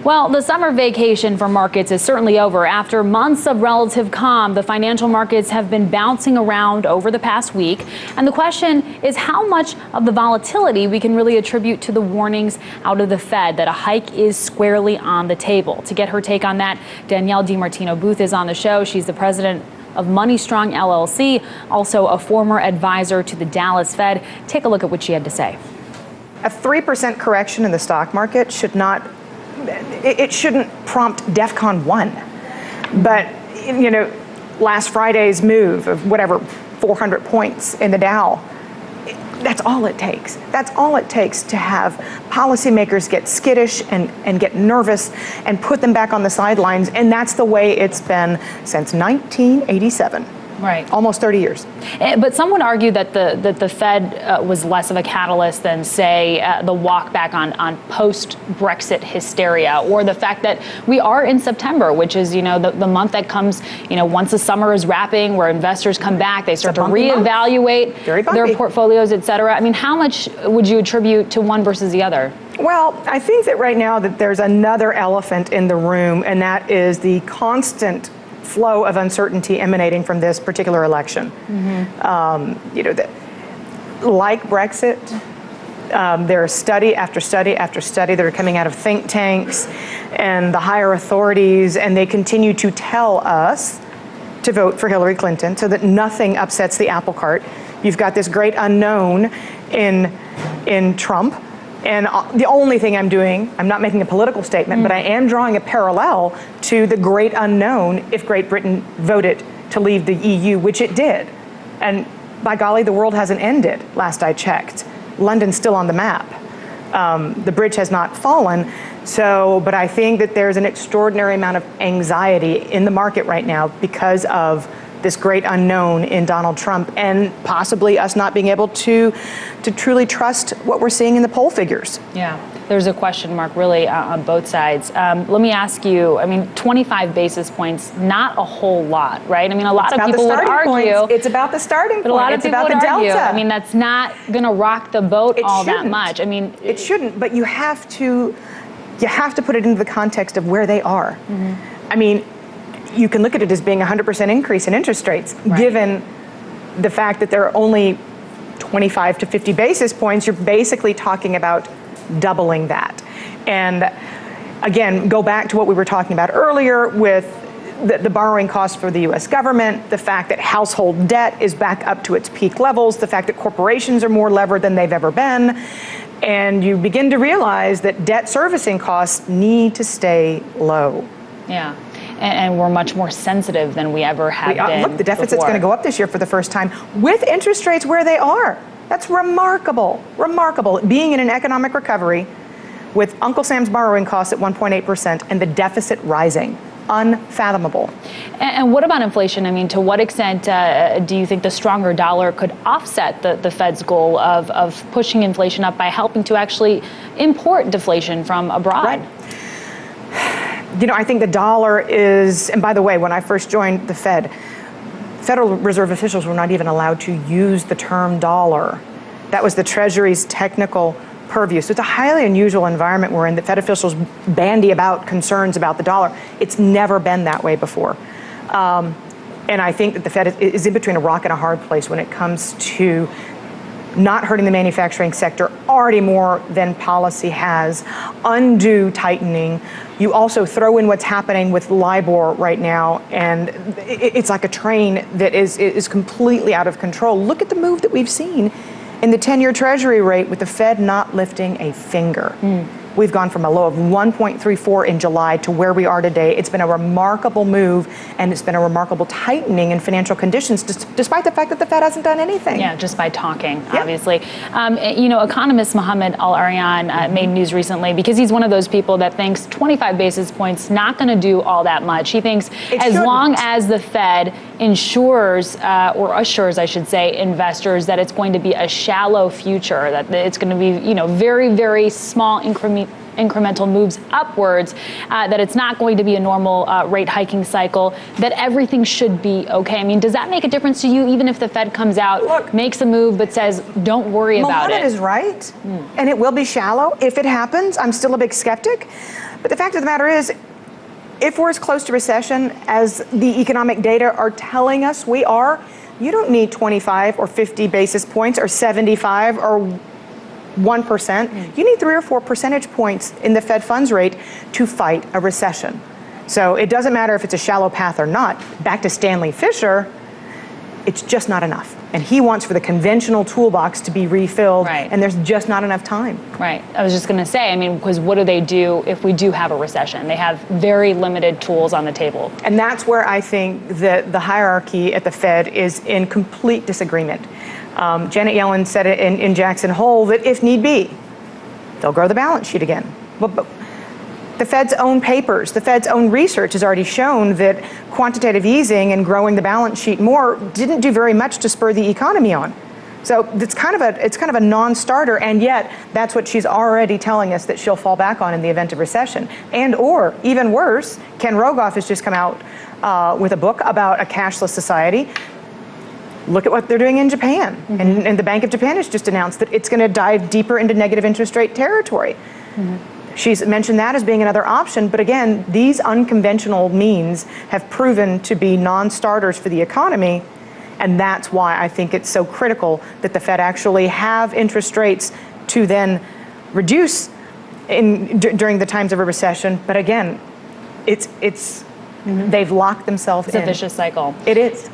Well, the summer vacation for markets is certainly over. After months of relative calm, the financial markets have been bouncing around over the past week. And the question is how much of the volatility we can really attribute to the warnings out of the Fed that a hike is squarely on the table. To get her take on that, Danielle DiMartino Booth is on the show. She's the president of Money Strong LLC, also a former advisor to the Dallas Fed. Take a look at what she had to say. A 3% correction in the stock market it shouldn't prompt DEFCON 1. But, you know, last Friday's move of whatever, 400 points in the Dow, that's all it takes. That's all it takes to have policymakers get skittish and get nervous and put them back on the sidelines. And that's the way it's been since 1987. Right. Almost 30 years. But some would argue that the Fed was less of a catalyst than, say, the walk back on post-Brexit hysteria, or the fact that we are in September, which is, you know, the month that comes, you know, once the summer is wrapping, where investors come back, they start to reevaluate their portfolios, et cetera. I mean, how much would you attribute to one versus the other? Well, I think that right now that there's another elephant in the room, and that is the constant flow of uncertainty emanating from this particular election. Mm-hmm. You know, like Brexit, there are study after study after study that are coming out of think tanks and the higher authorities, and they continue to tell us to vote for Hillary Clinton so that nothing upsets the apple cart. You've got this great unknown in Trump. And the only thing I'm doing, I'm not making a political statement, but I am drawing a parallel to the great unknown if Great Britain voted to leave the EU, which it did. And by golly, the world hasn't ended, last I checked. London's still on the map. The bridge has not fallen. But I think that there's an extraordinary amount of anxiety in the market right now because of this great unknown in Donald Trump, and possibly us not being able to truly trust what we're seeing in the poll figures. Yeah, there's a question mark really on both sides. Let me ask you, I mean, 25 basis points, not a whole lot, right? I mean, a lot of people would argue. It's about the starting point. But a lot of people would argue. I mean, that's not going to rock the boat that much. I mean, it shouldn't, but you have to put it into the context of where they are. Mm-hmm. I mean, you can look at it as being a 100% increase in interest rates, given the fact that there are only 25 to 50 basis points. You're basically talking about doubling that. And again, go back to what we were talking about earlier with the borrowing costs for the U.S. government, the fact that household debt is back up to its peak levels, the fact that corporations are more levered than they've ever been. And you begin to realize that debt servicing costs need to stay low. Yeah. And we're much more sensitive than we ever have been. Look, the deficit's going to go up this year for the first time with interest rates where they are. That's remarkable, remarkable. Being in an economic recovery with Uncle Sam's borrowing costs at 1.8% and the deficit rising. Unfathomable. And what about inflation? I mean, to what extent do you think the stronger dollar could offset the Fed's goal of pushing inflation up by helping to actually import deflation from abroad? Right. You know, I think the dollar is, and by the way, when I first joined the Fed, Federal Reserve officials were not even allowed to use the term dollar. That was the Treasury's technical purview. So it's a highly unusual environment we're in, that Fed officials bandy about concerns about the dollar. It's never been that way before. And I think that the Fed is in between a rock and a hard place when it comes to not hurting the manufacturing sector already more than policy has, undue tightening. You also throw in what's happening with LIBOR right now, and it's like a train that is completely out of control. Look at the move that we've seen in the 10-year Treasury rate with the Fed not lifting a finger. We've gone from a low of 1.34 in July to where we are today. It's been a remarkable move, and it's been a remarkable tightening in financial conditions, despite the fact that the Fed hasn't done anything. Yeah, just by talking, obviously. You know, economist Mohamed Al-Arian made news recently because he's one of those people that thinks 25 basis points not going to do all that much. He thinks as long as the Fed ensures, or assures, I should say, investors that it's going to be a shallow future, that it's going to be, you know, very, very small incremental moves upwards, that it's not going to be a normal rate hiking cycle, that everything should be okay. I mean, does that make a difference to you, even if the Fed comes out, makes a move, but says, don't worry about it? Mohamed is right, and it will be shallow. If it happens, I'm still a big skeptic. But the fact of the matter is, if we're as close to recession as the economic data are telling us we are, you don't need 25 or 50 basis points or 75 or 1%. You need 3 or 4 percentage points in the Fed funds rate to fight a recession. So it doesn't matter if it's a shallow path or not. Back to Stanley Fischer, it's just not enough. And he wants for the conventional toolbox to be refilled, and there's just not enough time. Right. I was just going to say, I mean, because what do they do if we do have a recession? They have very limited tools on the table. And that's where I think that the hierarchy at the Fed is in complete disagreement. Janet Yellen said it in Jackson Hole that if need be, they'll grow the balance sheet again. But the Fed's own papers, the Fed's own research has already shown that quantitative easing and growing the balance sheet more didn't do very much to spur the economy on. So it's kind of a non-starter, and yet that's what she's already telling us that she'll fall back on in the event of recession. And or even worse, Ken Rogoff has just come out with a book about a cashless society. Look at what they're doing in Japan. And the Bank of Japan has just announced that it's going to dive deeper into negative interest rate territory. She's mentioned that as being another option, but again, these unconventional means have proven to be non-starters for the economy, and that's why I think it's so critical that the Fed actually have interest rates to then reduce during the times of a recession. But again, they've locked themselves in. It's a vicious cycle. It is.